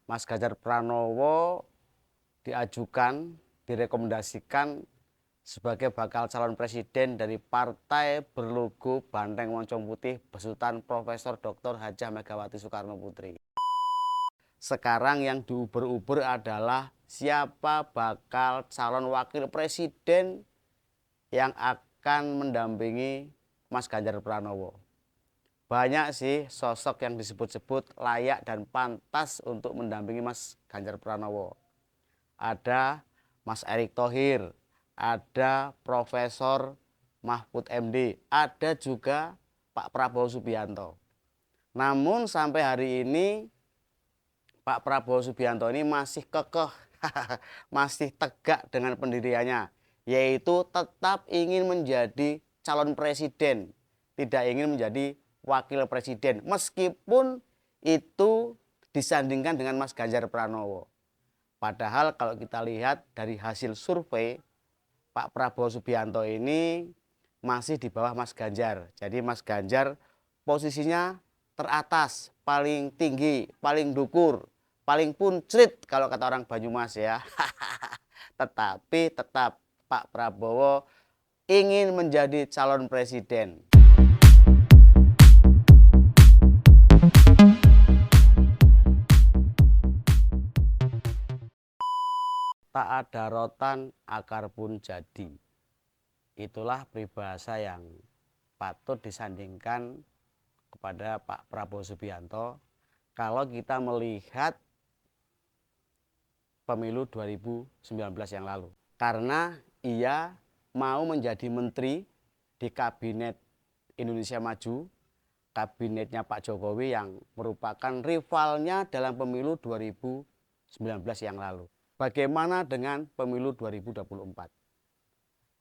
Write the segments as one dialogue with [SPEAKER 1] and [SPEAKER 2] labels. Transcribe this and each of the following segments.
[SPEAKER 1] Mas Ganjar Pranowo diajukan, direkomendasikan sebagai bakal calon presiden dari partai berlogo Banteng Moncong Putih besutan Profesor Dr. Hajah Megawati Soekarno Putri. Sekarang yang diuber-uber adalah siapa bakal calon wakil presiden yang akan mendampingi Mas Ganjar Pranowo. Banyak sih sosok yang disebut-sebut layak dan pantas untuk mendampingi Mas Ganjar Pranowo. Ada Mas Erick Thohir, ada Profesor Mahfud MD, ada juga Pak Prabowo Subianto. Namun sampai hari ini Pak Prabowo Subianto ini masih kekeh, masih tegak dengan pendiriannya, yaitu tetap ingin menjadi calon presiden, tidak ingin menjadi wakil presiden, meskipun itu disandingkan dengan Mas Ganjar Pranowo. Padahal kalau kita lihat dari hasil survei, Pak Prabowo Subianto ini masih di bawah Mas Ganjar. Jadi Mas Ganjar posisinya teratas, paling tinggi, paling dukur, paling puncrit kalau kata orang Banyumas ya. Tetapi tetap Pak Prabowo ingin menjadi calon presiden. Tak ada rotan, akar pun jadi. Itulah peribahasa yang patut disandingkan kepada Pak Prabowo Subianto kalau kita melihat pemilu 2019 yang lalu. Karena ia mau menjadi menteri di kabinet Indonesia Maju, kabinetnya Pak Jokowi yang merupakan rivalnya dalam pemilu 2019 yang lalu. Bagaimana dengan pemilu 2024?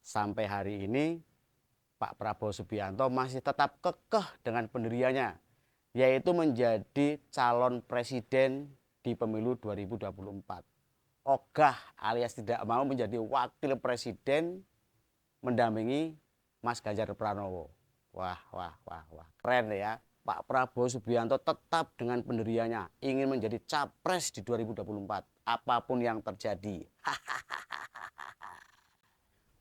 [SPEAKER 1] Sampai hari ini Pak Prabowo Subianto masih tetap kekeh dengan pendiriannya, yaitu menjadi calon presiden di pemilu 2024. Ogah alias tidak mau menjadi wakil presiden mendampingi Mas Ganjar Pranowo. Wah, keren ya. Pak Prabowo Subianto tetap dengan pendiriannya, ingin menjadi capres di 2024, apapun yang terjadi.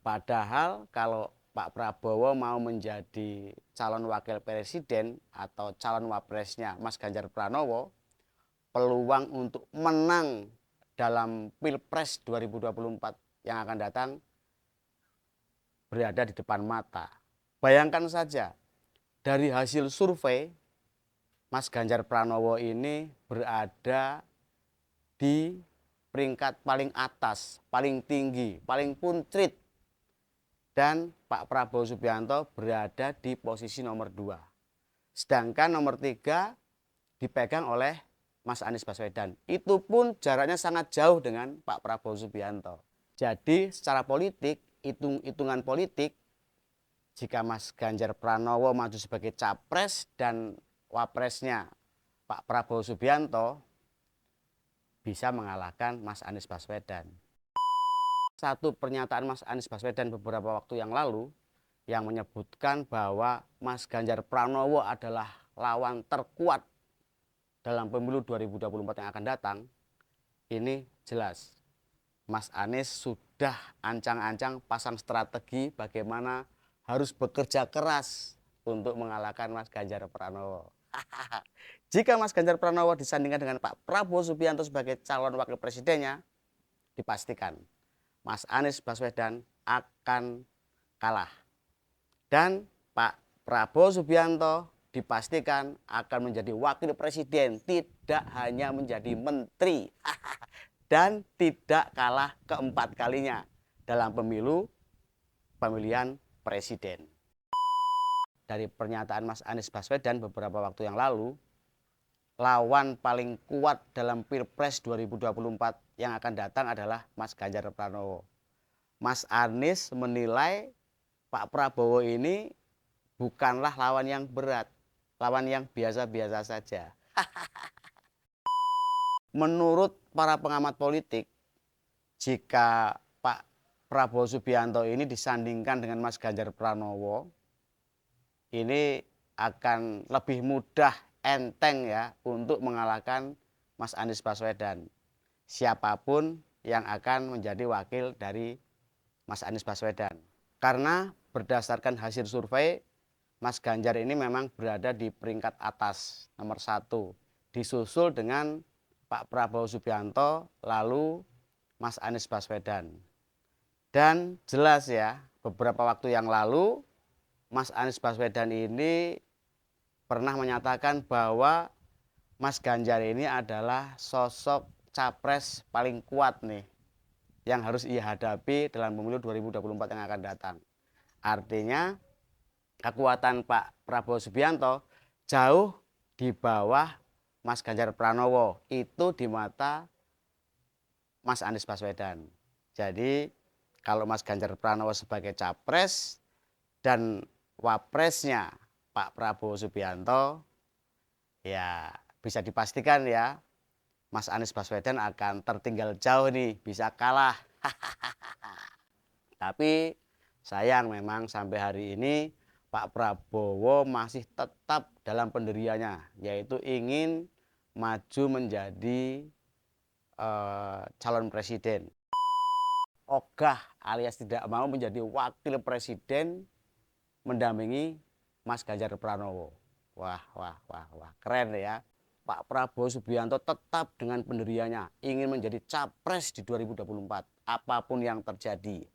[SPEAKER 1] Padahal kalau Pak Prabowo mau menjadi calon wakil presiden atau calon wapresnya Mas Ganjar Pranowo, peluang untuk menang dalam Pilpres 2024 yang akan datang berada di depan mata. Bayangkan saja, dari hasil survei, Mas Ganjar Pranowo ini berada di peringkat paling atas, paling tinggi, paling puncrit. Dan Pak Prabowo Subianto berada di posisi nomor 2. Sedangkan nomor 3 dipegang oleh Mas Anies Baswedan. Itu pun jaraknya sangat jauh dengan Pak Prabowo Subianto. Jadi secara politik, hitung-hitungan politik, jika Mas Ganjar Pranowo maju sebagai capres dan wapresnya Pak Prabowo Subianto, bisa mengalahkan Mas Anies Baswedan. Satu pernyataan Mas Anies Baswedan beberapa waktu yang lalu yang menyebutkan bahwa Mas Ganjar Pranowo adalah lawan terkuat dalam pemilu 2024 yang akan datang. Ini jelas Mas Anies sudah ancang-ancang pasang strategi bagaimana harus bekerja keras untuk mengalahkan Mas Ganjar Pranowo. Jika Mas Ganjar Pranowo disandingkan dengan Pak Prabowo Subianto sebagai calon wakil presidennya, dipastikan Mas Anies Baswedan akan kalah. Dan Pak Prabowo Subianto dipastikan akan menjadi wakil presiden, tidak hanya menjadi menteri. Dan tidak kalah keempat kalinya dalam pemilihan presiden. Dari pernyataan Mas Anies Baswedan beberapa waktu yang lalu, lawan paling kuat dalam Pilpres 2024 yang akan datang adalah Mas Ganjar Pranowo. Mas Anies menilai Pak Prabowo ini bukanlah lawan yang berat, lawan yang biasa-biasa saja. Menurut para pengamat politik, jika Pak Prabowo Subianto ini disandingkan dengan Mas Ganjar Pranowo, ini akan lebih mudah, enteng ya untuk mengalahkan Mas Anies Baswedan. Siapapun yang akan menjadi wakil dari Mas Anies Baswedan. Karena berdasarkan hasil survei, Mas Ganjar ini memang berada di peringkat atas nomor 1, disusul dengan Pak Prabowo Subianto, lalu Mas Anies Baswedan. Dan jelas ya, beberapa waktu yang lalu Mas Anies Baswedan ini pernah menyatakan bahwa Mas Ganjar ini adalah sosok capres paling kuat nih yang harus ia hadapi dalam pemilu 2024 yang akan datang. Artinya kekuatan Pak Prabowo Subianto jauh di bawah Mas Ganjar Pranowo itu di mata Mas Anies Baswedan. Jadi kalau Mas Ganjar Pranowo sebagai capres dan wapresnya Pak Prabowo Subianto, ya bisa dipastikan ya Mas Anies Baswedan akan tertinggal jauh nih, bisa kalah. Tapi sayang memang sampai hari ini Pak Prabowo masih tetap dalam pendiriannya, yaitu ingin maju menjadi calon presiden. Ogah alias tidak mau menjadi wakil presiden mendampingi Mas Ganjar Pranowo. Wah, keren ya. Pak Prabowo Subianto tetap dengan pendiriannya, ingin menjadi capres di 2024, apapun yang terjadi.